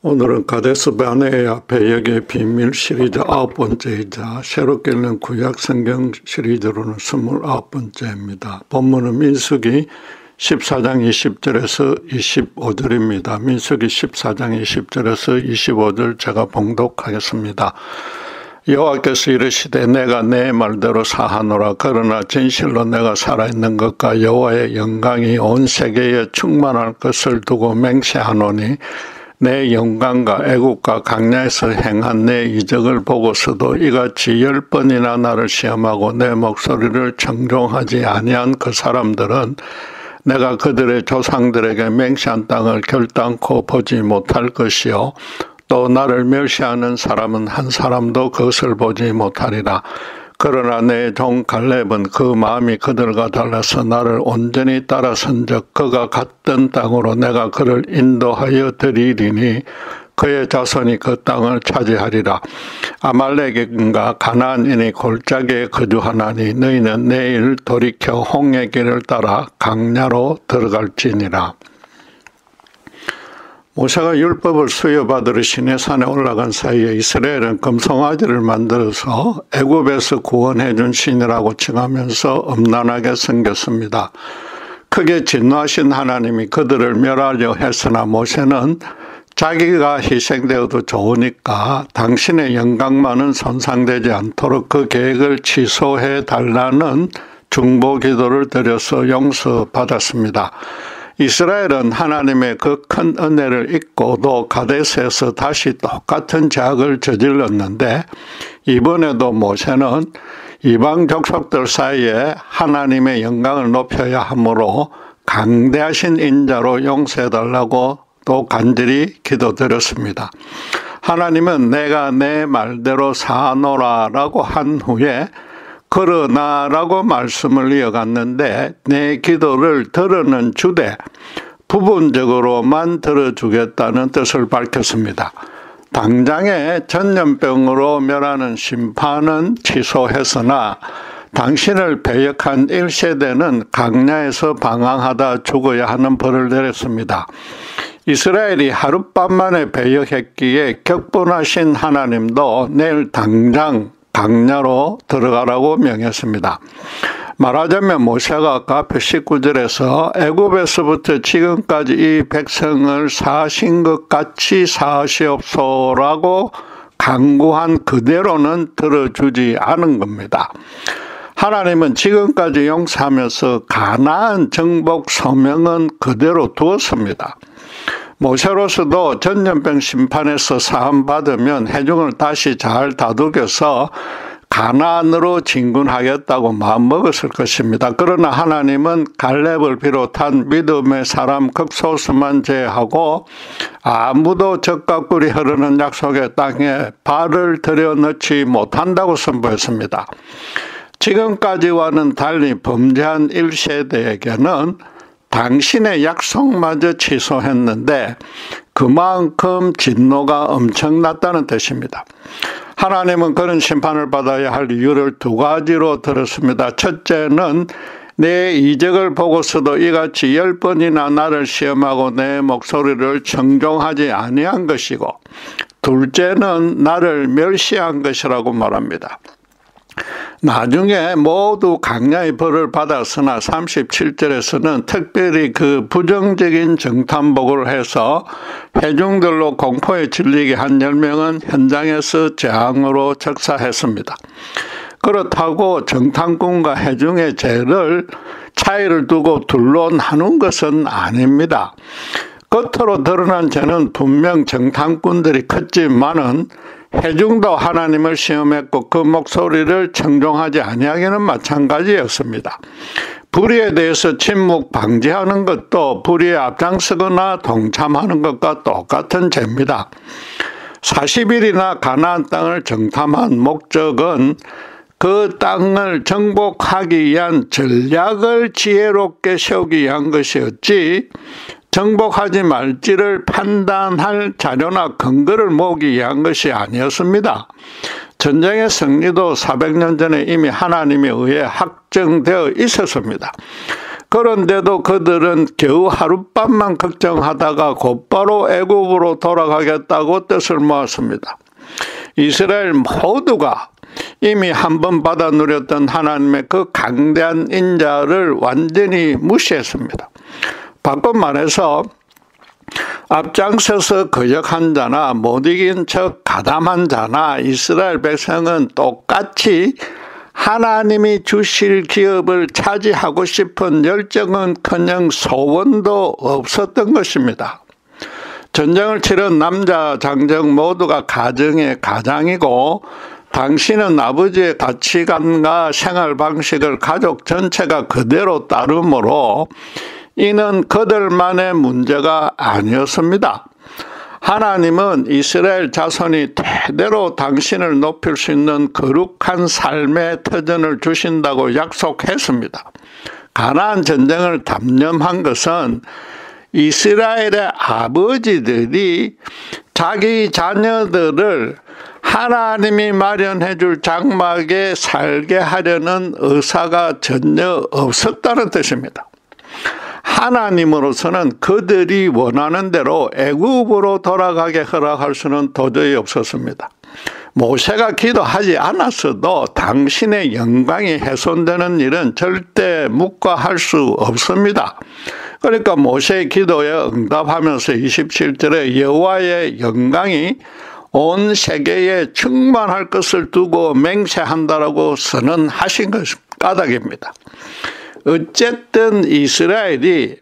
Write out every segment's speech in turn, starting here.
오늘은 가데스 바네아 배역의 비밀 시리즈 9번째이자 새롭게 낸 구약 성경 시리즈로는 29번째입니다. 본문은 민수기 14장 20절에서 25절입니다. 민수기 14장 20절에서 25절 제가 봉독하겠습니다. 여호와께서 이르시되 내가 내 말대로 사하노라. 그러나 진실로 내가 살아있는 것과 여호와의 영광이 온 세계에 충만할 것을 두고 맹세하노니 내 영광과 애국과 강야에서 행한 내 이적을 보고서도 이같이 10번이나 나를 시험하고 내 목소리를 청종하지 아니한 그 사람들은 내가 그들의 조상들에게 맹세한 땅을 결단코 보지 못할 것이요 또 나를 멸시하는 사람은 한 사람도 그것을 보지 못하리라. 그러나 내 종 갈렙은 그 마음이 그들과 달라서 나를 온전히 따라선즉 그가 갔던 땅으로 내가 그를 인도하여 드리리니 그의 자손이 그 땅을 차지하리라. 아말렉인과 가나안인이 골짜기에 거주하나니 너희는 내일 돌이켜 홍해 길을 따라 강야로 들어갈지니라. 모세가 율법을 수여받으러 시내산에 올라간 사이에 이스라엘은 금송아지를 만들어서 애굽에서 구원해 준 신이라고 칭하면서 음란하게 섬겼습니다. 크게 진노하신 하나님이 그들을 멸하려 했으나 모세는 자기가 희생되어도 좋으니까 당신의 영광만은 손상되지 않도록 그 계획을 취소해 달라는 중보 기도를 드려서 용서받았습니다. 이스라엘은 하나님의 그 큰 은혜를 잊고도 가데스에서 다시 똑같은 죄악을 저질렀는데 이번에도 모세는 이방 족속들 사이에 하나님의 영광을 높여야 하므로 강대하신 인자로 용서해달라고 또 간절히 기도드렸습니다. 하나님은 내가 내 말대로 사노라라고 한 후에 그러나라고 말씀을 이어갔는데 내 기도를 들으는 주되 부분적으로만 들어주겠다는 뜻을 밝혔습니다. 당장에 전염병으로 멸하는 심판은 취소했으나 당신을 배역한 1세대는 강야에서 방황하다 죽어야 하는 벌을 내렸습니다. 이스라엘이 하룻밤만에 배역했기에 격분하신 하나님도 내일 당장 강야로 들어가라고 명했습니다. 말하자면 모세가 앞에 19절에서 애굽에서부터 지금까지 이 백성을 사하신 것 같이 사하시옵소라고 간구한 그대로는 들어주지 않은 겁니다. 하나님은 지금까지 용서하면서 가나안 정복 소명은 그대로 두었습니다. 모세로서도 전염병 심판에서 사함받으면 회중을 다시 잘 다독여서 가나안으로 진군하겠다고 마음먹었을 것입니다. 그러나 하나님은 갈렙을 비롯한 믿음의 사람 극소수만 제외하고 아무도 젖과 꿀이 흐르는 약속의 땅에 발을 들여넣지 못한다고 선포했습니다. 지금까지와는 달리 범죄한 1세대에게는 당신의 약속마저 취소했는데 그만큼 진노가 엄청났다는 뜻입니다. 하나님은 그런 심판을 받아야 할 이유를 두 가지로 들었습니다. 첫째는 내 이적을 보고서도 이같이 10번이나 나를 시험하고 내 목소리를 청종하지 아니한 것이고 둘째는 나를 멸시한 것이라고 말합니다. 나중에 모두 강야의 벌을 받았으나 37절에서는 특별히 그 부정적인 정탐복을 해서 회중들로 공포에 질리게 한 10명은 현장에서 재앙으로 적사했습니다. 그렇다고 정탐꾼과 회중의 죄를 차이를 두고 둘로 나눈 것은 아닙니다. 겉으로 드러난 죄는 분명 정탐꾼들이 컸지만은 회중도 하나님을 시험했고 그 목소리를 청종하지 아니하기는 마찬가지였습니다. 불의에 대해서 침묵 방지하는 것도 불의에 앞장서거나 동참하는 것과 똑같은 죄입니다. 40일이나 가나안 땅을 정탐한 목적은 그 땅을 정복하기 위한 전략을 지혜롭게 세우기 위한 것이었지 정복하지 말지를 판단할 자료나 근거를 모으기 위한 것이 아니었습니다. 전쟁의 승리도 400년 전에 이미 하나님에 의해 확정되어 있었습니다. 그런데도 그들은 겨우 하룻밤만 걱정하다가 곧바로 애굽으로 돌아가겠다고 뜻을 모았습니다. 이스라엘 모두가 이미 한번 받아 누렸던 하나님의 그 강대한 인자를 완전히 무시했습니다. 바꿔 말해서 앞장서서 거역한 자나 못 이긴 척 가담한 자나 이스라엘 백성은 똑같이 하나님이 주실 기업을 차지하고 싶은 열정은커녕 소원도 없었던 것입니다. 전쟁을 치른 남자 장정 모두가 가정의 가장이고 당신은 아버지의 가치관과 생활 방식을 가족 전체가 그대로 따르므로 이는 그들만의 문제가 아니었습니다. 하나님은 이스라엘 자손이 대대로 당신을 높일 수 있는 거룩한 삶의 터전을 주신다고 약속했습니다. 가나안 전쟁을 담념한 것은 이스라엘의 아버지들이 자기 자녀들을 하나님이 마련해 줄 장막에 살게 하려는 의사가 전혀 없었다는 뜻입니다. 하나님으로서는 그들이 원하는 대로 애굽으로 돌아가게 허락할 수는 도저히 없었습니다. 모세가 기도하지 않았어도 당신의 영광이 훼손되는 일은 절대 묵과할 수 없습니다. 그러니까 모세의 기도에 응답하면서 27절에 여호와의 영광이 온 세계에 충만할 것을 두고 맹세한다라고 선언하신 것이 까닭입니다. 어쨌든 이스라엘이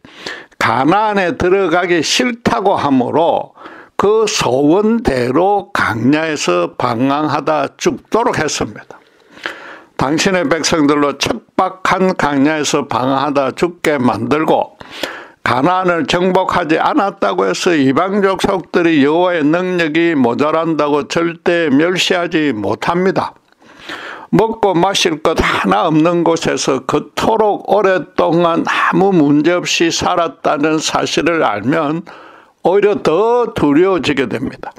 가나안에 들어가기 싫다고 하므로 그 소원대로 광야에서 방황하다 죽도록 했습니다. 당신의 백성들로 척박한 광야에서 방황하다 죽게 만들고 가나안을 정복하지 않았다고 해서 이방 족속들이 여호와의 능력이 모자란다고 절대 멸시하지 못합니다. 먹고 마실 것 하나 없는 곳에서 그토록 오랫동안 아무 문제 없이 살았다는 사실을 알면 오히려 더 두려워지게 됩니다.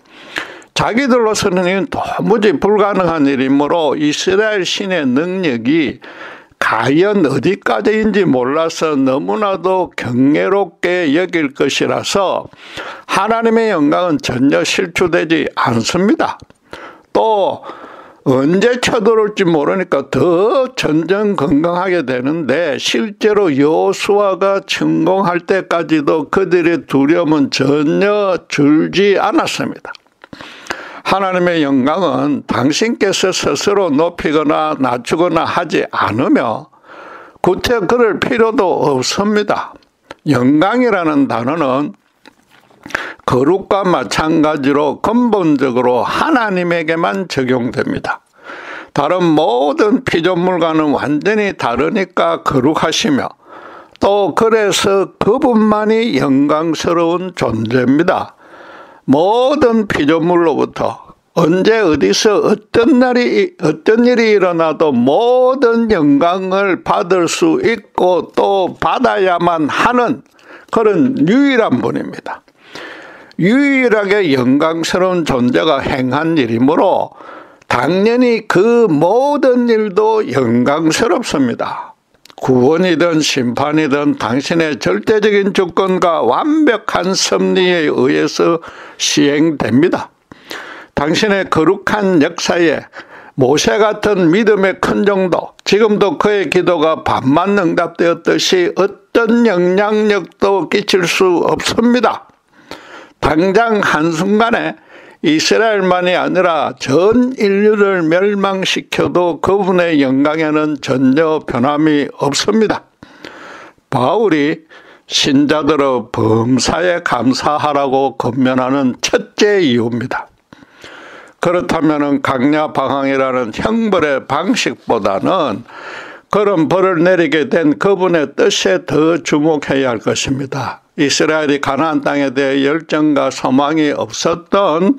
자기들로서는 이건 도무지 불가능한 일이므로 이스라엘 신의 능력이 과연 어디까지인지 몰라서 너무나도 경외롭게 여길 것이라서 하나님의 영광은 전혀 실추되지 않습니다. 또 언제 쳐들어올지 모르니까 더 전전긍긍하게 되는데 실제로 여호수아가 성공할 때까지도 그들의 두려움은 전혀 줄지 않았습니다. 하나님의 영광은 당신께서 스스로 높이거나 낮추거나 하지 않으며 구태 그럴 필요도 없습니다. 영광이라는 단어는 거룩과 마찬가지로 근본적으로 하나님에게만 적용됩니다. 다른 모든 피조물과는 완전히 다르니까 거룩하시며 또 그래서 그분만이 영광스러운 존재입니다. 모든 피조물로부터 언제 어디서 어떤 일이 일어나도 모든 영광을 받을 수 있고 또 받아야만 하는 그런 유일한 분입니다. 유일하게 영광스러운 존재가 행한 일이므로 당연히 그 모든 일도 영광스럽습니다. 구원이든 심판이든 당신의 절대적인 주권과 완벽한 섭리에 의해서 시행됩니다. 당신의 거룩한 역사에 모세 같은 믿음의 큰 정도, 지금도 그의 기도가 반만 응답되었듯이 어떤 영향력도 끼칠 수 없습니다. 당장 한순간에 이스라엘만이 아니라 전 인류를 멸망시켜도 그분의 영광에는 전혀 변함이 없습니다. 바울이 신자들의 범사에 감사하라고 권면하는 첫째 이유입니다. 그렇다면 광야 방황이라는 형벌의 방식보다는 그런 벌을 내리게 된 그분의 뜻에 더 주목해야 할 것입니다. 이스라엘이 가나안 땅에 대해 열정과 소망이 없었던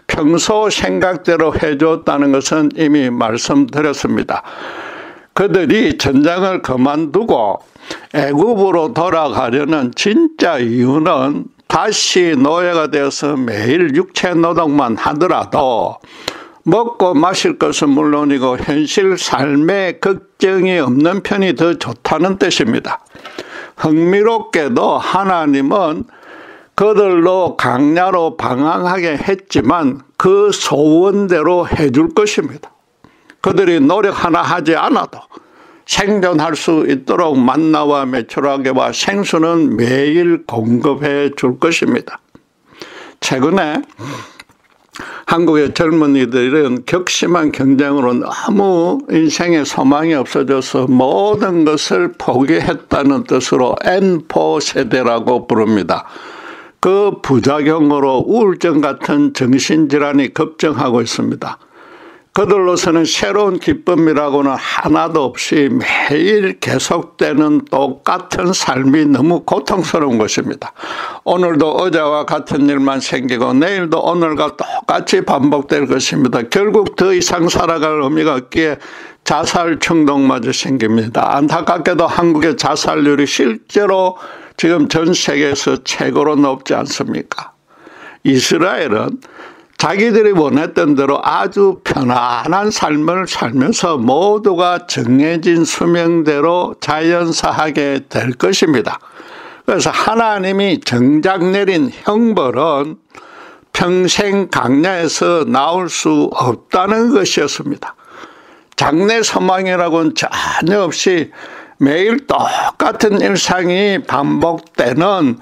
평소 생각대로 해줬다는 것은 이미 말씀드렸습니다. 그들이 전쟁을 그만두고 애굽으로 돌아가려는 진짜 이유는 다시 노예가 되어서 매일 육체 노동만 하더라도 먹고 마실 것은 물론이고 현실 삶에 걱정이 없는 편이 더 좋다는 뜻입니다. 흥미롭게도 하나님은 그들로 강야로 방황하게 했지만 그 소원대로 해줄 것입니다. 그들이 노력 하나 하지 않아도 생존할 수 있도록 만나와 메추라기와 생수는 매일 공급해 줄 것입니다. 최근에 한국의 젊은이들은 격심한 경쟁으로 너무 인생에 소망이 없어져서 모든 것을 포기했다는 뜻으로 N4 세대라고 부릅니다. 그 부작용으로 우울증 같은 정신질환이 급증하고 있습니다. 그들로서는 새로운 기쁨이라고는 하나도 없이 매일 계속되는 똑같은 삶이 너무 고통스러운 것입니다. 오늘도 어제와 같은 일만 생기고 내일도 오늘과 똑같이 반복될 것입니다. 결국 더 이상 살아갈 의미가 없기에 자살 충동마저 생깁니다. 안타깝게도 한국의 자살률이 실제로 지금 전 세계에서 최고로 높지 않습니까? 이스라엘은 자기들이 원했던 대로 아주 편안한 삶을 살면서 모두가 정해진 수명대로 자연사하게 될 것입니다. 그래서 하나님이 정작 내린 형벌은 평생 강야에서 나올 수 없다는 것이었습니다. 장래 소망이라고는 전혀 없이 매일 똑같은 일상이 반복되는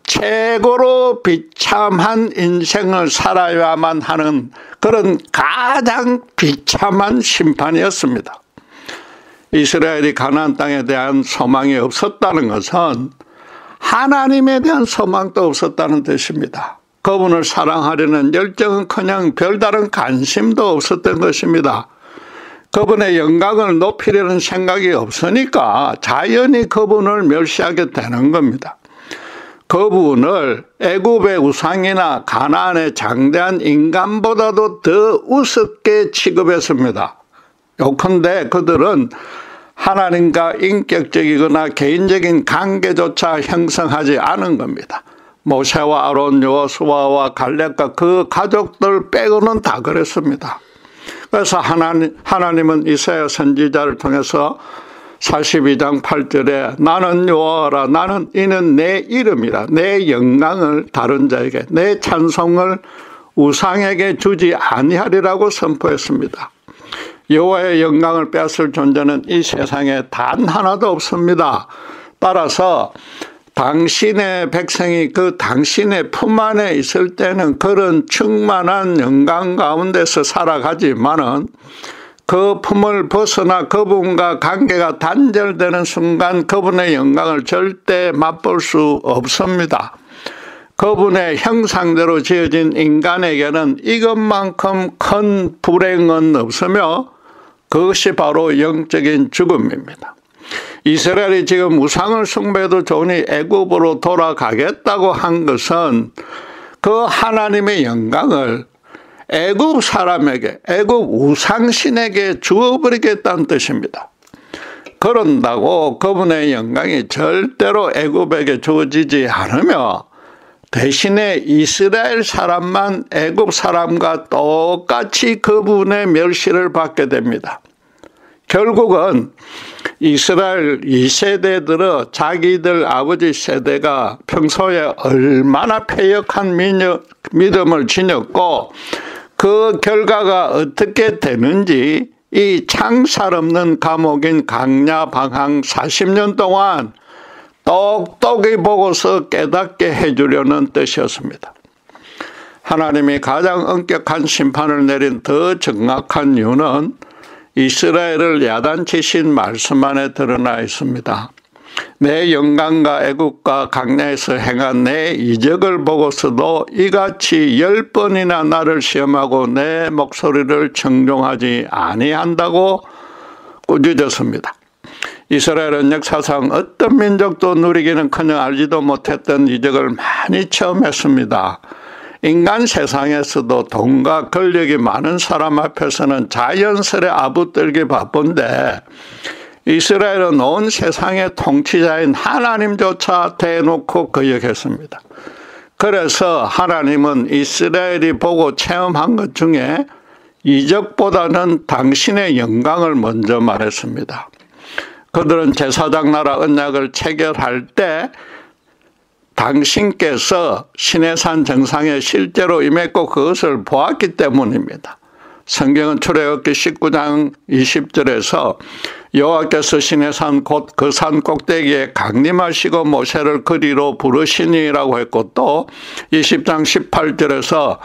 최고로 비참한 인생을 살아야만 하는 그런 가장 비참한 심판이었습니다. 이스라엘이 가나안 땅에 대한 소망이 없었다는 것은 하나님에 대한 소망도 없었다는 뜻입니다. 그분을 사랑하려는 열정은커녕 별다른 관심도 없었던 것입니다. 그분의 영광을 높이려는 생각이 없으니까 자연히 그분을 멸시하게 되는 겁니다. 그분을 애굽의 우상이나 가나안의 장대한 인간보다도 더 우습게 취급했습니다. 요컨대 그들은 하나님과 인격적이거나 개인적인 관계조차 형성하지 않은 겁니다. 모세와 아론, 여호수아와 갈렙과 그 가족들 빼고는 다 그랬습니다. 그래서 하나님은 이사야 선지자를 통해서 42장 8절에 나는 여호와라, 나는 이는 내 이름이라, 내 영광을 다른 자에게, 내 찬송을 우상에게 주지 아니하리라고 선포했습니다. 여호와의 영광을 빼앗을 존재는 이 세상에 단 하나도 없습니다. 따라서 당신의 백성이 그 당신의 품 안에 있을 때는 그런 충만한 영광 가운데서 살아가지만은 그 품을 벗어나 그분과 관계가 단절되는 순간 그분의 영광을 절대 맛볼 수 없습니다. 그분의 형상대로 지어진 인간에게는 이것만큼 큰 불행은 없으며 그것이 바로 영적인 죽음입니다. 이스라엘이 지금 우상을 숭배해도 좋으니 애굽으로 돌아가겠다고 한 것은 그 하나님의 영광을 애굽 사람에게, 애굽 우상신에게 주어버리겠다는 뜻입니다. 그런다고 그분의 영광이 절대로 애굽에게 주어지지 않으며 대신에 이스라엘 사람만 애굽 사람과 똑같이 그분의 멸시를 받게 됩니다. 결국은 이스라엘 2세대 들어 자기들 아버지 세대가 평소에 얼마나 패역한 믿음을 지녔고 그 결과가 어떻게 되는지 이 창살 없는 감옥인 강야 방황 40년 동안 똑똑히 보고서 깨닫게 해주려는 뜻이었습니다. 하나님이 가장 엄격한 심판을 내린 더 정확한 이유는 이스라엘을 야단치신 말씀 안에 드러나 있습니다. 내 영광과 애국과 강야에서 행한 내 이적을 보고서도 이같이 10번이나 나를 시험하고 내 목소리를 청종하지 아니한다고 꾸짖었습니다. 이스라엘은 역사상 어떤 민족도 누리기는커녕 알지도 못했던 이적을 많이 체험했습니다. 인간 세상에서도 돈과 권력이 많은 사람 앞에서는 자연스레 아부들기 바쁜데 이스라엘은 온 세상의 통치자인 하나님조차 대놓고 거역했습니다. 그래서 하나님은 이스라엘이 보고 체험한 것 중에 이적보다는 당신의 영광을 먼저 말했습니다. 그들은 제사장 나라 언약을 체결할 때 당신께서 시내산 정상에 실제로 임했고 그것을 보았기 때문입니다. 성경은 출애굽기 19장 20절에서 여호와께서 시내산 곧 그 산 꼭대기에 강림하시고 모세를 그리로 부르시니라고 했고, 또 20장 18절에서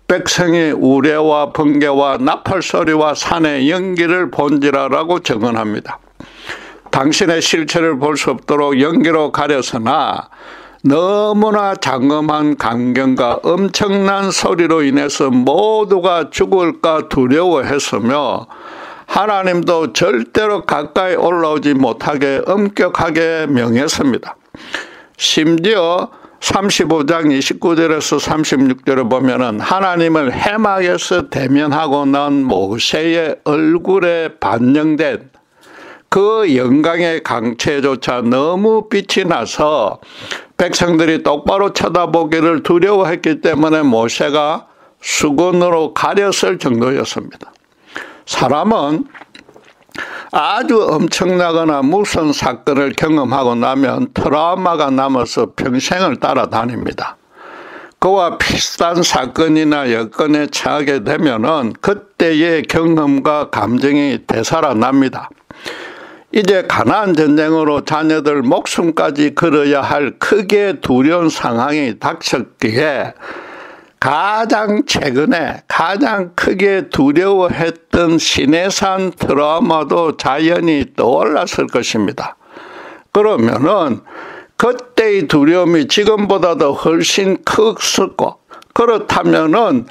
백성의 우레와 번개와 나팔 소리와 산의 연기를 본지라라고 증언합니다. 당신의 실체를 볼 수 없도록 연기로 가려서나 너무나 장엄한 광경과 엄청난 소리로 인해서 모두가 죽을까 두려워했으며 하나님도 절대로 가까이 올라오지 못하게 엄격하게 명했습니다. 심지어 35장 29절에서 36절을 보면은 하나님을 해막에서 대면하고 난 모세의 얼굴에 반영된 그 영광의 강체조차 너무 빛이 나서 백성들이 똑바로 쳐다보기를 두려워했기 때문에 모세가 수건으로 가렸을 정도였습니다. 사람은 아주 엄청나거나 무서운 사건을 경험하고 나면 트라우마가 남아서 평생을 따라다닙니다. 그와 비슷한 사건이나 여건에 처하게 되면은 그때의 경험과 감정이 되살아납니다. 이제 가나안 전쟁으로 자녀들 목숨까지 걸어야 할 크게 두려운 상황이 닥쳤기에 가장 최근에 가장 크게 두려워했던 시내산 트라우마도 자연히 떠올랐을 것입니다. 그러면은 그때의 두려움이 지금보다도 훨씬 컸었고, 그렇다면은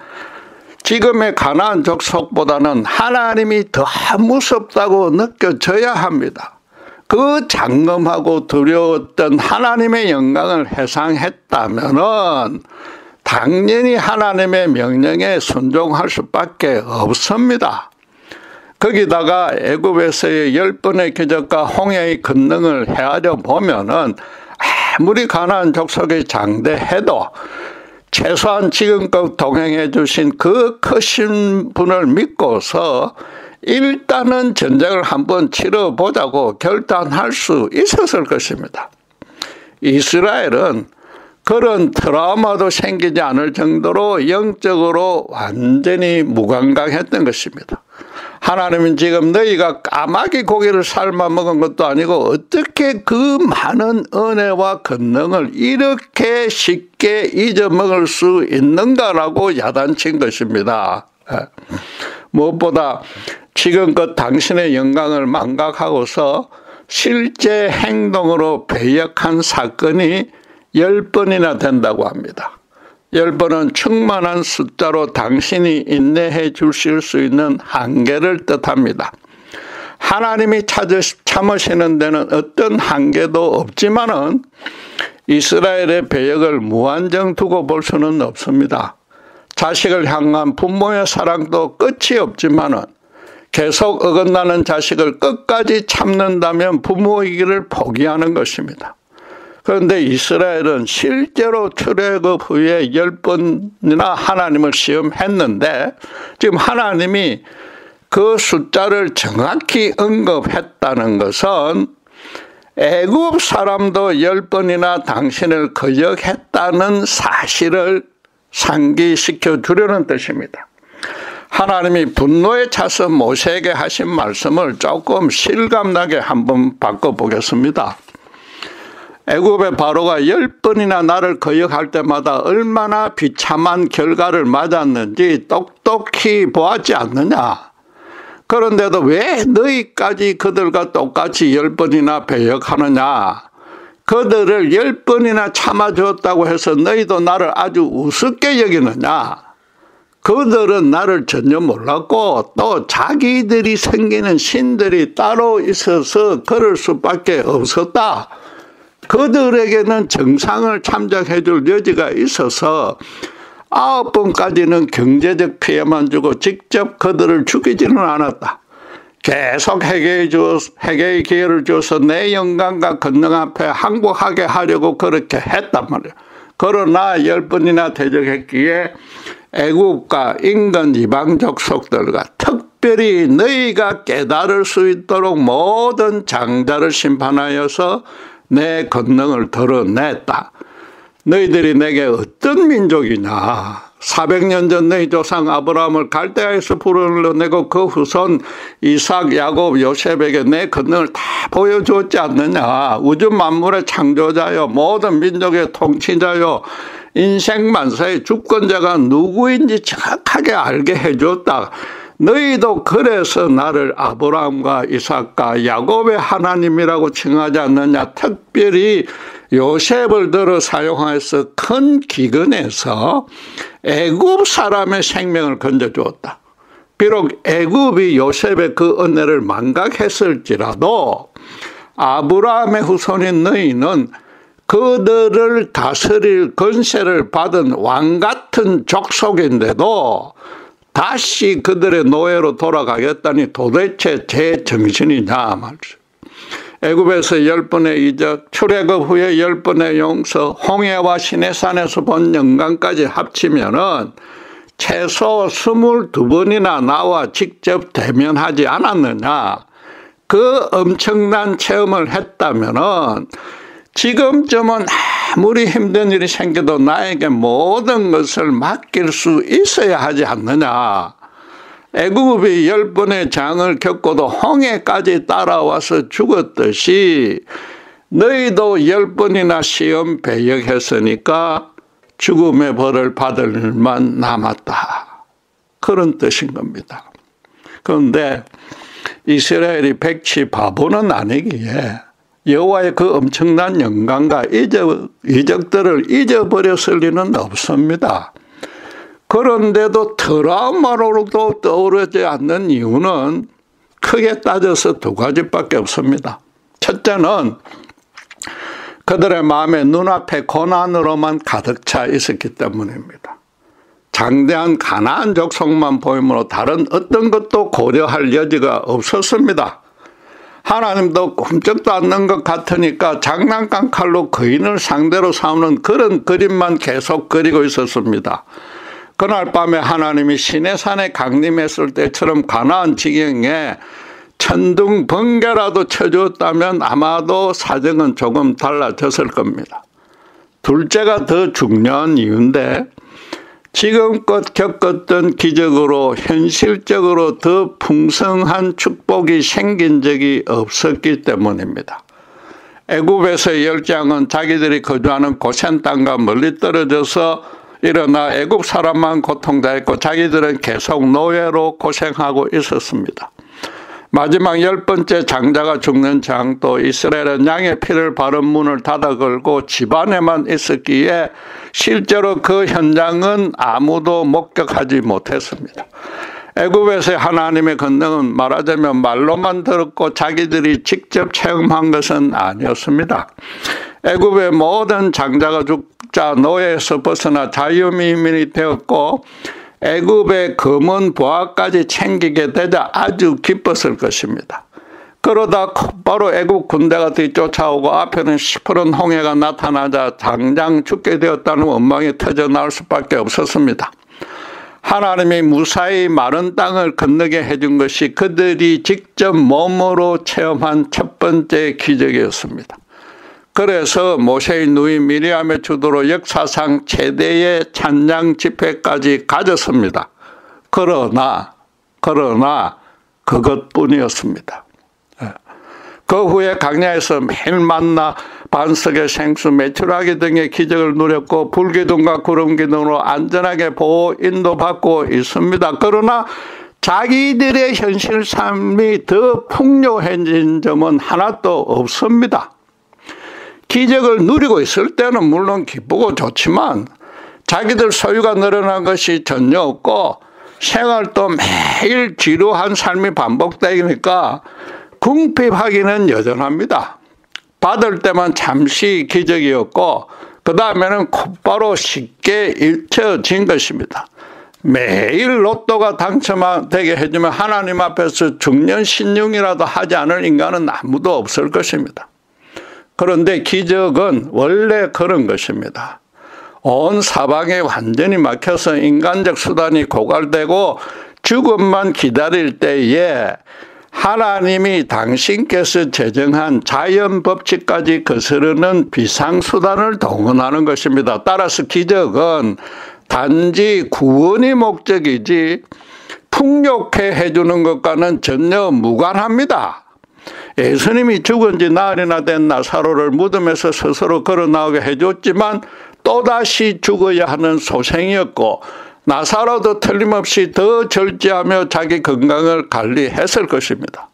지금의 가나안 족속보다는 하나님이 더 무섭다고 느껴져야 합니다. 그 장엄하고 두려웠던 하나님의 영광을 회상했다면은 당연히 하나님의 명령에 순종할 수밖에 없습니다. 거기다가 애굽에서의 10번의 기적과 홍해의 건너를 헤아려 보면은 아무리 가나안 족속이 장대해도 최소한 지금껏 동행해 주신 그 크신 분을 믿고서 일단은 전쟁을 한번 치러보자고 결단할 수 있었을 것입니다. 이스라엘은 그런 트라우마도 생기지 않을 정도로 영적으로 완전히 무감각했던 것입니다. 하나님은 지금 너희가 까마귀 고기를 삶아 먹은 것도 아니고 어떻게 그 많은 은혜와 권능을 이렇게 쉽게 잊어먹을 수 있는가라고 야단친 것입니다. 무엇보다 지금껏 당신의 영광을 망각하고서 실제 행동으로 배역한 사건이 10번이나 된다고 합니다. 10번은 충만한 숫자로 당신이 인내해 주실 수 있는 한계를 뜻합니다. 하나님이 참으시는 데는 어떤 한계도 없지만은 이스라엘의 배역을 무한정 두고 볼 수는 없습니다. 자식을 향한 부모의 사랑도 끝이 없지만은 계속 어긋나는 자식을 끝까지 참는다면 부모이기를 포기하는 것입니다. 그런데 이스라엘은 실제로 출애굽 후에 10번이나 하나님을 시험했는데 지금 하나님이 그 숫자를 정확히 언급했다는 것은 애굽 사람도 10번이나 당신을 거역했다는 사실을 상기시켜 주려는 뜻입니다. 하나님이 분노에 차서 모세에게 하신 말씀을 조금 실감나게 한번 바꿔보겠습니다. 애굽의 바로가 10번이나 나를 거역할 때마다 얼마나 비참한 결과를 맞았는지 똑똑히 보았지 않느냐. 그런데도 왜 너희까지 그들과 똑같이 10번이나 배역하느냐. 그들을 10번이나 참아주었다고 해서 너희도 나를 아주 우습게 여기느냐. 그들은 나를 전혀 몰랐고 또 자기들이 섬기는 신들이 따로 있어서 그럴 수밖에 없었다. 그들에게는 정상을 참작해 줄 여지가 있어서 9번까지는 경제적 피해만 주고 직접 그들을 죽이지는 않았다. 계속 회개의 기회를 줘서 내 영광과 권능 앞에 항복하게 하려고 그렇게 했단 말이야. 그러나 10번이나 대적했기에 애국과 인근 이방 족속들과 특별히 특별히 너희가 깨달을 수 있도록 모든 장자를 심판하여서 내 권능을 드러냈다. 너희들이 내게 어떤 민족이냐. 400년 전 너희 조상 아브라함을 갈대아에서 불러내고 그 후손 이삭, 야곱, 요셉에게 내 권능을 다 보여주었지 않느냐. 우주 만물의 창조자요 모든 민족의 통치자요 인생 만사의 주권자가 누구인지 정확하게 알게 해줬다. 너희도 그래서 나를 아브라함과 이삭과 야곱의 하나님이라고 칭하지 않느냐. 특별히 요셉을 들어 사용해서 큰 기근에서 애굽 사람의 생명을 건져주었다. 비록 애굽이 요셉의 그 은혜를 망각했을지라도 아브라함의 후손인 너희는 그들을 다스릴 권세를 받은 왕같은 족속인데도 다시 그들의 노예로 돌아가겠다니 도대체 제 정신이냐 말이죠. 애굽에서 10번의 이적, 출애굽 후에 10번의 용서, 홍해와 시내산에서 본 영광까지 합치면은 최소 22번이나 나와 직접 대면하지 않았느냐. 그 엄청난 체험을 했다면은 지금쯤은 아무리 힘든 일이 생겨도 나에게 모든 것을 맡길 수 있어야 하지 않느냐. 애굽이 10번의 장을 겪고도 홍해까지 따라와서 죽었듯이 너희도 10번이나 시험 배역했으니까 죽음의 벌을 받을 일만 남았다. 그런 뜻인 겁니다. 그런데 이스라엘이 백치 바보는 아니기에 여호와의 그 엄청난 영광과 이적들을 잊어버렸을 리는 없습니다. 그런데도 트라우마로도 떠오르지 않는 이유는 크게 따져서 두 가지밖에 없습니다. 첫째는 그들의 마음에 눈앞에 고난으로만 가득 차 있었기 때문입니다. 장대한 가나안 족속만 보이므로 다른 어떤 것도 고려할 여지가 없었습니다. 하나님도 꼼짝도 않는 것 같으니까 장난감 칼로 거인을 상대로 싸우는 그런 그림만 계속 그리고 있었습니다. 그날 밤에 하나님이 시내산에 강림했을 때처럼 가나안 지경에 천둥 번개라도 쳐주었다면 아마도 사정은 조금 달라졌을 겁니다. 둘째가 더 중요한 이유인데 지금껏 겪었던 기적으로 현실적으로 더 풍성한 축복이 생긴 적이 없었기 때문입니다. 애굽에서 10장은 자기들이 거주하는 고센 땅과 멀리 떨어져서 일어나 애굽 사람만 고통당했고 자기들은 계속 노예로 고생하고 있었습니다. 마지막 10번째 장자가 죽는 장도 이스라엘은 양의 피를 바른 문을 닫아 걸고 집 안에만 있었기에 실제로 그 현장은 아무도 목격하지 못했습니다. 애굽에서의 하나님의 권능은 말하자면 말로만 들었고 자기들이 직접 체험한 것은 아니었습니다. 애굽의 모든 장자가 죽자 노예에서 벗어나 자유민이 되었고 애굽의 검은 보화까지 챙기게 되자 아주 기뻤을 것입니다. 그러다 곧바로 애굽 군대가 뒤쫓아오고 앞에는 시퍼런 홍해가 나타나자 당장 죽게 되었다는 원망이 터져 나올 수밖에 없었습니다. 하나님이 무사히 마른 땅을 건너게 해준 것이 그들이 직접 몸으로 체험한 첫 번째 기적이었습니다. 그래서 모세의 누이 미리암의 주도로 역사상 최대의 찬양 집회까지 가졌습니다. 그러나 그것뿐이었습니다. 그 후에 광야에서 매일 만나 반석의 생수, 메추라기 등의 기적을 누렸고 불기둥과 구름기둥으로 안전하게 보호 인도받고 있습니다. 그러나 자기들의 현실 삶이 더 풍요해진 점은 하나도 없습니다. 기적을 누리고 있을 때는 물론 기쁘고 좋지만 자기들 소유가 늘어난 것이 전혀 없고 생활도 매일 지루한 삶이 반복되니까 궁핍하기는 여전합니다. 받을 때만 잠시 기적이었고 그 다음에는 곧바로 쉽게 잊혀진 것입니다. 매일 로또가 당첨되게 해주면 하나님 앞에서 중년신용이라도 하지 않을 인간은 아무도 없을 것입니다. 그런데 기적은 원래 그런 것입니다. 온 사방에 완전히 막혀서 인간적 수단이 고갈되고 죽음만 기다릴 때에 하나님이 당신께서 제정한 자연 법칙까지 거스르는 비상수단을 동원하는 것입니다. 따라서 기적은 단지 구원이 목적이지 풍요케 해주는 것과는 전혀 무관합니다. 예수님이 죽은 지 나흘이나 된 나사로를 무덤에서 스스로 걸어 나오게 해줬지만 또다시 죽어야 하는 소생이었고, 나사로도 틀림없이 더 절제하며 자기 건강을 관리했을 것입니다.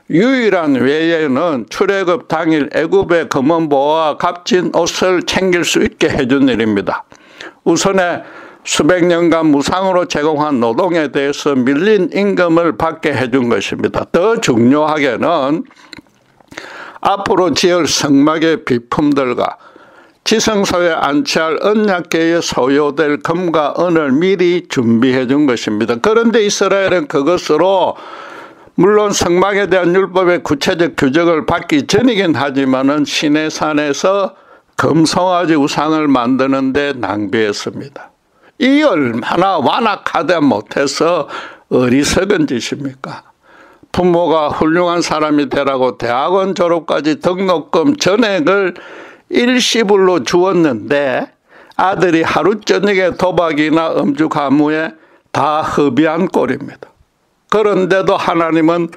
유일한 외에는 출애굽 당일 애굽의 검은 보와 값진 옷을 챙길 수 있게 해준 일입니다. 우선에 수백 년간 무상으로 제공한 노동에 대해서 밀린 임금을 받게 해준 것입니다. 더 중요하게는 앞으로 지을 성막의 비품들과 지성소에 안치할 언약궤에 소요될 금과 은을 미리 준비해 준 것입니다. 그런데 이스라엘은 그것으로 물론 성막에 대한 율법의 구체적 규정을 받기 전이긴 하지만은 시내산에서 금송아지 우상을 만드는 데 낭비했습니다. 이 얼마나 완악하다 못해서 어리석은 짓입니까? 부모가 훌륭한 사람이 되라고 대학원 졸업까지 등록금 전액을 일시불로 주었는데 아들이 하루 저녁에 도박이나 음주 가무에 다 허비한 꼴입니다. 그런데도 하나님은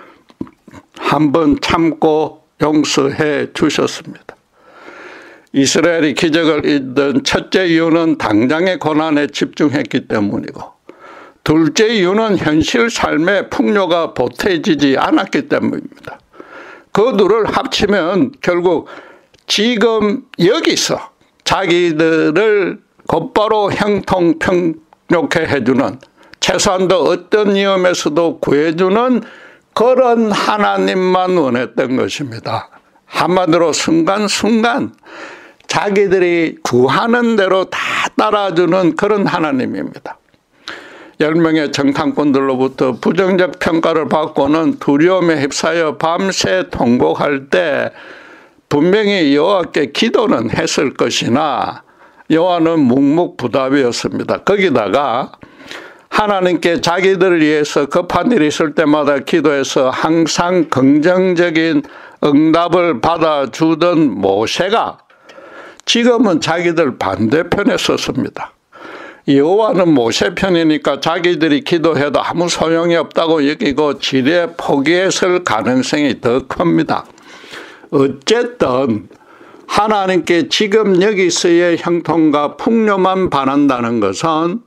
한번 참고 용서해 주셨습니다. 이스라엘이 기적을 이룬 첫째 이유는 당장의 고난에 집중했기 때문이고, 둘째 이유는 현실 삶의 풍요가 보태지지 않았기 때문입니다. 그 둘을 합치면 결국 지금 여기서 자기들을 곧바로 형통평욕해 해주는, 최소한도 어떤 위험에서도 구해주는 그런 하나님만 원했던 것입니다. 한마디로 순간순간 자기들이 구하는 대로 다 따라주는 그런 하나님입니다. 10명의 정탐꾼들로부터 부정적 평가를 받고는 두려움에 휩싸여 밤새 통곡할 때 분명히 여호와께 기도는 했을 것이나 여호와는 묵묵부답이었습니다. 거기다가 하나님께 자기들을 위해서 급한 일이 있을 때마다 기도해서 항상 긍정적인 응답을 받아주던 모세가 지금은 자기들 반대편에 섰습니다. 여호와는 모세 편이니까 자기들이 기도해도 아무 소용이 없다고 여기고 지레 포기했을 가능성이 더 큽니다. 어쨌든 하나님께 지금 여기서의 형통과 풍요만 바란다는 것은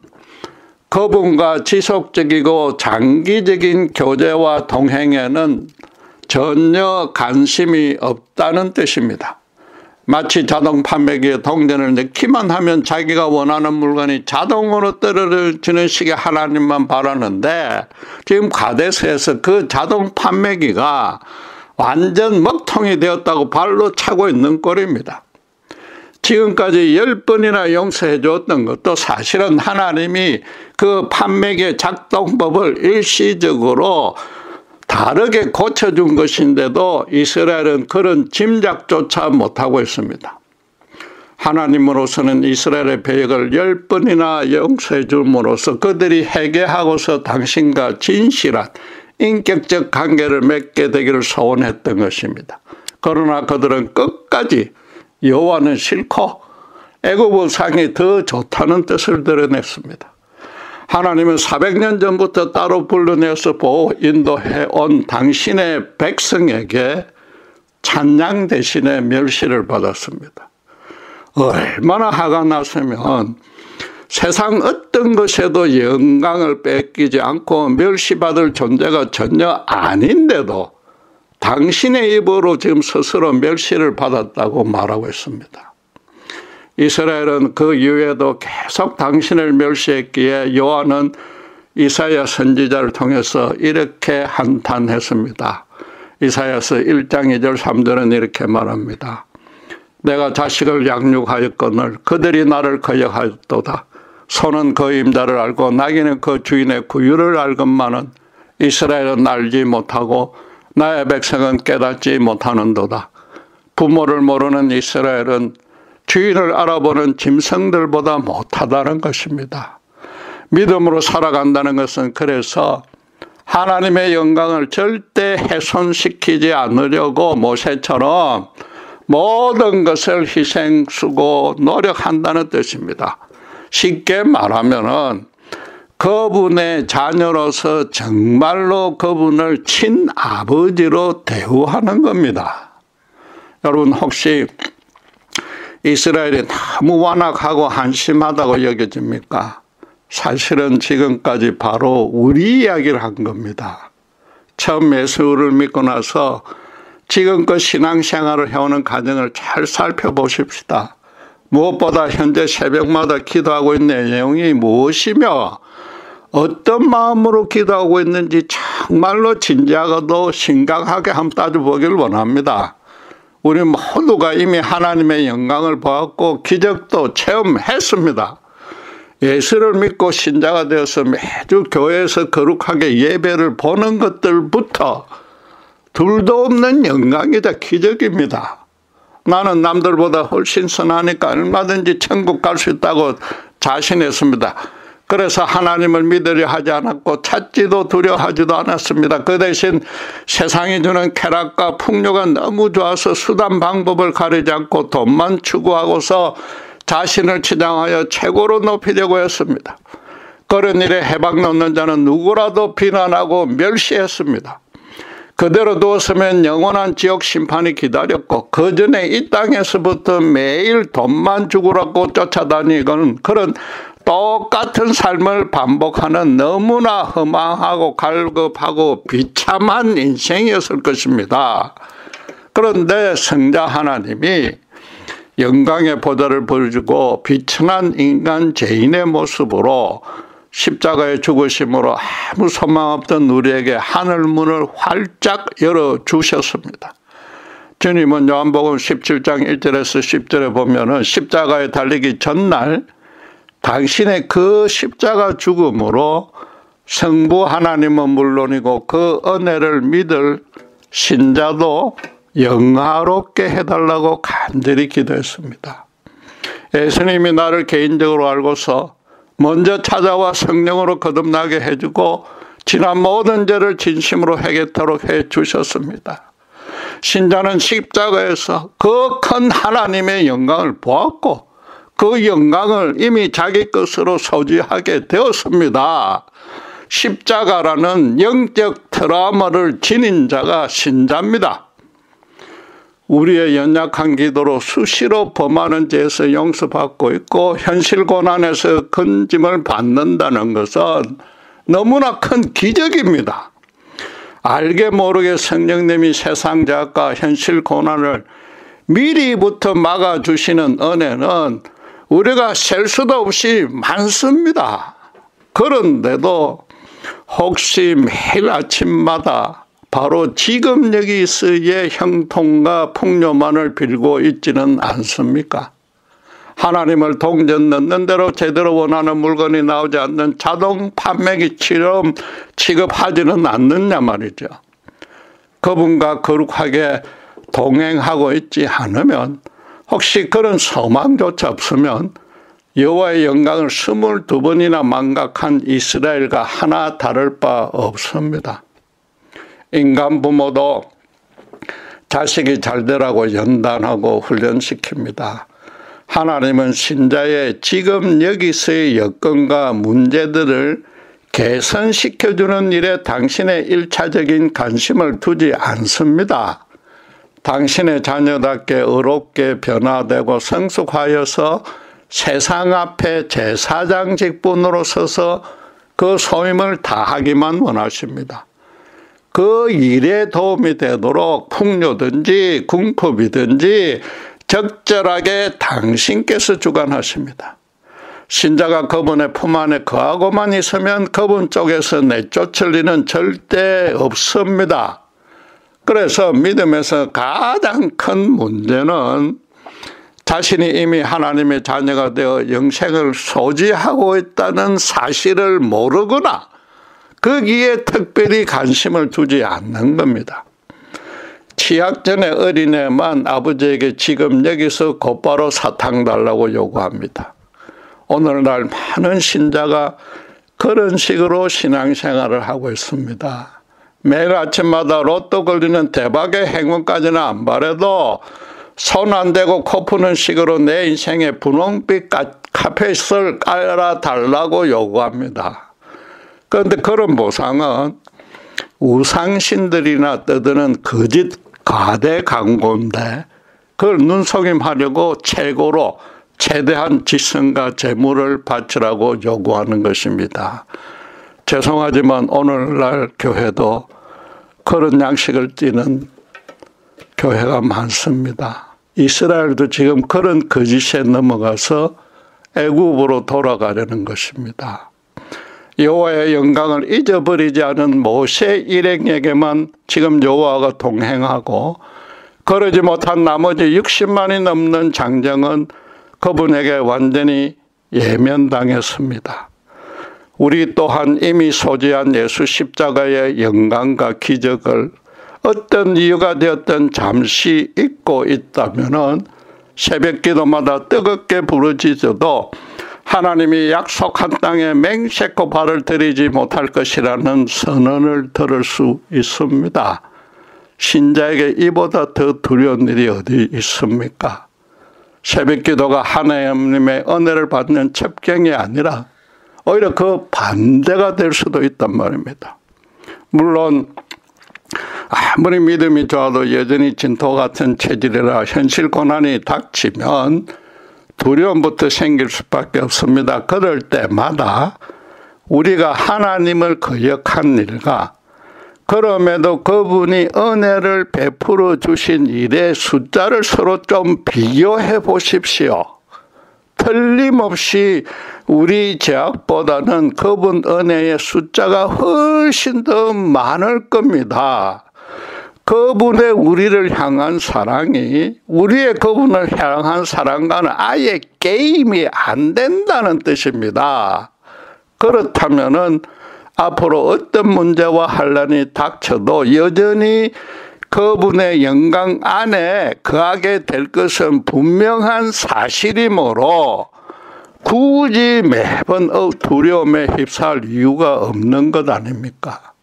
그분과 지속적이고 장기적인 교제와 동행에는 전혀 관심이 없다는 뜻입니다. 마치 자동 판매기에 동전을 넣기만 하면 자기가 원하는 물건이 자동으로 떨어지는 식의 하나님만 바라는데, 지금 가데스에서 그 자동 판매기가 완전 먹통이 되었다고 발로 차고 있는 꼴입니다. 지금까지 10번이나 용서해 주었던 것도 사실은 하나님이 그 판매기의 작동법을 일시적으로 다르게 고쳐준 것인데도 이스라엘은 그런 짐작조차 못하고 있습니다. 하나님으로서는 이스라엘의 배역을 10번이나 용서해 줌으로써 그들이 회개하고서 당신과 진실한 인격적 관계를 맺게 되기를 소원했던 것입니다. 그러나 그들은 끝까지 여호와는 싫고 애굽의 상이 더 좋다는 뜻을 드러냈습니다. 하나님은 400년 전부터 따로 불러내어서 인도해온 당신의 백성에게 찬양 대신에 멸시를 받았습니다. 얼마나 화가 났으면 세상 어떤 것에도 영광을 뺏기지 않고 멸시받을 존재가 전혀 아닌데도 당신의 입으로 지금 스스로 멸시를 받았다고 말하고 있습니다. 이스라엘은 그 이후에도 계속 당신을 멸시했기에 여호와는 이사야 선지자를 통해서 이렇게 한탄했습니다. 이사야서 1장 2절 3절은 이렇게 말합니다. 내가 자식을 양육하였거늘 그들이 나를 거역하였도다. 소는 그 임자를 알고 나귀는 그 주인의 구유를 알건만은 이스라엘은 알지 못하고 나의 백성은 깨닫지 못하는도다. 부모를 모르는 이스라엘은 주인을 알아보는 짐승들보다 못하다는 것입니다. 믿음으로 살아간다는 것은 그래서 하나님의 영광을 절대 훼손시키지 않으려고 모세처럼 모든 것을 희생, 수고, 노력한다는 뜻입니다. 쉽게 말하면은 그분의 자녀로서 정말로 그분을 친아버지로 대우하는 겁니다. 여러분 혹시 이스라엘이 너무 완악하고 한심하다고 여겨집니까? 사실은 지금까지 바로 우리 이야기를 한 겁니다. 처음 예수를 믿고 나서 지금껏 신앙생활을 해오는 과정을 잘 살펴보십시다. 무엇보다 현재 새벽마다 기도하고 있는 내용이 무엇이며 어떤 마음으로 기도하고 있는지 정말로 진지하고도 심각하게 한번 따져보기를 원합니다. 우리 모두가 이미 하나님의 영광을 보았고 기적도 체험했습니다. 예수를 믿고 신자가 되어서 매주 교회에서 거룩하게 예배를 보는 것들부터 둘도 없는 영광이다, 기적입니다. 나는 남들보다 훨씬 선하니까 얼마든지 천국 갈 수 있다고 자신했습니다. 그래서 하나님을 믿으려 하지 않았고 찾지도 두려워하지도 않았습니다. 그 대신 세상이 주는 쾌락과 풍요가 너무 좋아서 수단 방법을 가리지 않고 돈만 추구하고서 자신을 치장하여 최고로 높이려고 했습니다. 그런 일에 해방 놓는 자는 누구라도 비난하고 멸시했습니다. 그대로 두었으면 영원한 지옥 심판이 기다렸고 그 전에 이 땅에서부터 매일 돈만 죽으라고 쫓아다니는 그런 똑같은 삶을 반복하는 너무나 허망하고 갈급하고 비참한 인생이었을 것입니다. 그런데 성자 하나님이 영광의 보좌를 보여주고 비천한 인간 죄인의 모습으로 십자가의 죽으심으로 아무 소망 없던 우리에게 하늘문을 활짝 열어주셨습니다. 주님은 요한복음 17장 1절에서 10절에 보면은 십자가에 달리기 전날 당신의 그 십자가 죽음으로 성부 하나님은 물론이고 그 은혜를 믿을 신자도 영화롭게 해달라고 간절히 기도했습니다. 예수님이 나를 개인적으로 알고서 먼저 찾아와 성령으로 거듭나게 해주고 지난 모든 죄를 진심으로 회개토록 해주셨습니다. 신자는 십자가에서 그 큰 하나님의 영광을 보았고 그 영광을 이미 자기 것으로 소지하게 되었습니다. 십자가라는 영적 트라우마를 지닌 자가 신자입니다. 우리의 연약한 기도로 수시로 범하는 죄에서 용서받고 있고 현실 고난에서 건짐을 받는다는 것은 너무나 큰 기적입니다. 알게 모르게 성령님이 세상 죄악과 현실 고난을 미리부터 막아주시는 은혜는 우리가 셀 수도 없이 많습니다. 그런데도 혹시 매일 아침마다 바로 지금 여기서의 형통과 풍요만을 빌고 있지는 않습니까? 하나님을 동전 넣는 대로 제대로 원하는 물건이 나오지 않는 자동 판매기처럼 취급하지는 않느냐 말이죠. 그분과 거룩하게 동행하고 있지 않으면 혹시 그런 소망조차 없으면 여호와의 영광을 22번이나 망각한 이스라엘과 하나 다를 바 없습니다. 인간 부모도 자식이 잘 되라고 연단하고 훈련시킵니다. 하나님은 신자의 지금 여기서의 여건과 문제들을 개선시켜주는 일에 당신의 일차적인 관심을 두지 않습니다. 당신의 자녀답게 의롭게 변화되고 성숙하여서 세상 앞에 제사장 직분으로 서서 그 소임을 다하기만 원하십니다. 그 일에 도움이 되도록 풍요든지 궁핍이든지 적절하게 당신께서 주관하십니다. 신자가 그분의 품 안에 거하고만 있으면 그분 쪽에서 내쫓을 일은 절대 없습니다. 그래서 믿음에서 가장 큰 문제는 자신이 이미 하나님의 자녀가 되어 영생을 소지하고 있다는 사실을 모르거나 거기에 특별히 관심을 두지 않는 겁니다. 취약전의 어린애만 아버지에게 지금 여기서 곧바로 사탕 달라고 요구합니다. 오늘날 많은 신자가 그런 식으로 신앙생활을 하고 있습니다. 매일 아침마다 로또 걸리는 대박의 행운까지는 안 바라도 손 안 대고 코 푸는 식으로 내 인생에 분홍빛 카펫을 깔아달라고 요구합니다. 그런데 그런 보상은 우상신들이나 떠드는 거짓 과대 광고인데 그걸 눈속임하려고 최고로 최대한 지성과 재물을 바치라고 요구하는 것입니다. 죄송하지만 오늘날 교회도 그런 양식을 띠는 교회가 많습니다. 이스라엘도 지금 그런 거짓에 넘어가서 애굽으로 돌아가려는 것입니다. 여호와의 영광을 잊어버리지 않은 모세 일행에게만 지금 여호와가 동행하고 그러지 못한 나머지 60만이 넘는 장정은 그분에게 완전히 예면당했습니다. 우리 또한 이미 소지한 예수 십자가의 영광과 기적을 어떤 이유가 되었든 잠시 잊고 있다면은 새벽 기도마다 뜨겁게 부르짖어도 하나님이 약속한 땅에 맹세코 발을 들이지 못할 것이라는 선언을 들을 수 있습니다. 신자에게 이보다 더 두려운 일이 어디 있습니까? 새벽 기도가 하나님의 은혜를 받는 첩경이 아니라 오히려 그 반대가 될 수도 있단 말입니다. 물론 아무리 믿음이 좋아도 여전히 진토 같은 체질이라 현실 고난이 닥치면 두려움부터 생길 수밖에 없습니다. 그럴 때마다 우리가 하나님을 거역한 일과 그럼에도 그분이 은혜를 베풀어 주신 일의 숫자를 서로 좀 비교해 보십시오. 틀림없이 우리 죄악보다는 그분 은혜의 숫자가 훨씬 더 많을 겁니다. 그분의 우리를 향한 사랑이 우리의 그분을 향한 사랑과는 아예 게임이 안 된다는 뜻입니다. 그렇다면은 앞으로 어떤 문제와 환난이 닥쳐도 여전히 그분의 영광 안에 거하게 될 것은 분명한 사실이므로 굳이 매번 두려움에 휩싸일 이유가 없는 것 아닙니까?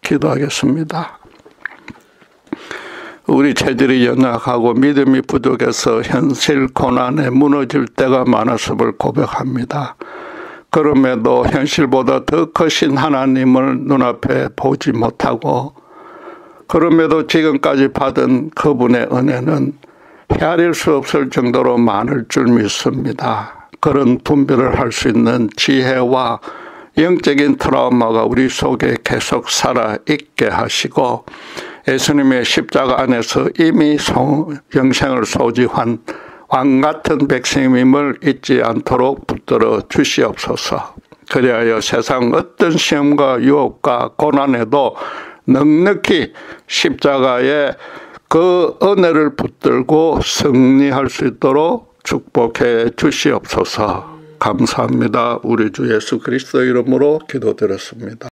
기도하겠습니다. 우리 체질이 연약하고 믿음이 부족해서 현실 고난에 무너질 때가 많았음을 고백합니다. 그럼에도 현실보다 더 크신 하나님을 눈앞에 보지 못하고 그럼에도 지금까지 받은 그분의 은혜는 헤아릴 수 없을 정도로 많을 줄 믿습니다. 그런 분별을 할 수 있는 지혜와 영적인 트라우마가 우리 속에 계속 살아있게 하시고 예수님의 십자가 안에서 이미 영생을 소지한 왕같은 백성임을 잊지 않도록 붙들어 주시옵소서. 그리하여 세상 어떤 시험과 유혹과 고난에도 넉넉히 십자가의 그 은혜를 붙들고 승리할 수 있도록 축복해 주시옵소서. 감사합니다. 우리 주 예수 그리스도 이름으로 기도드렸습니다.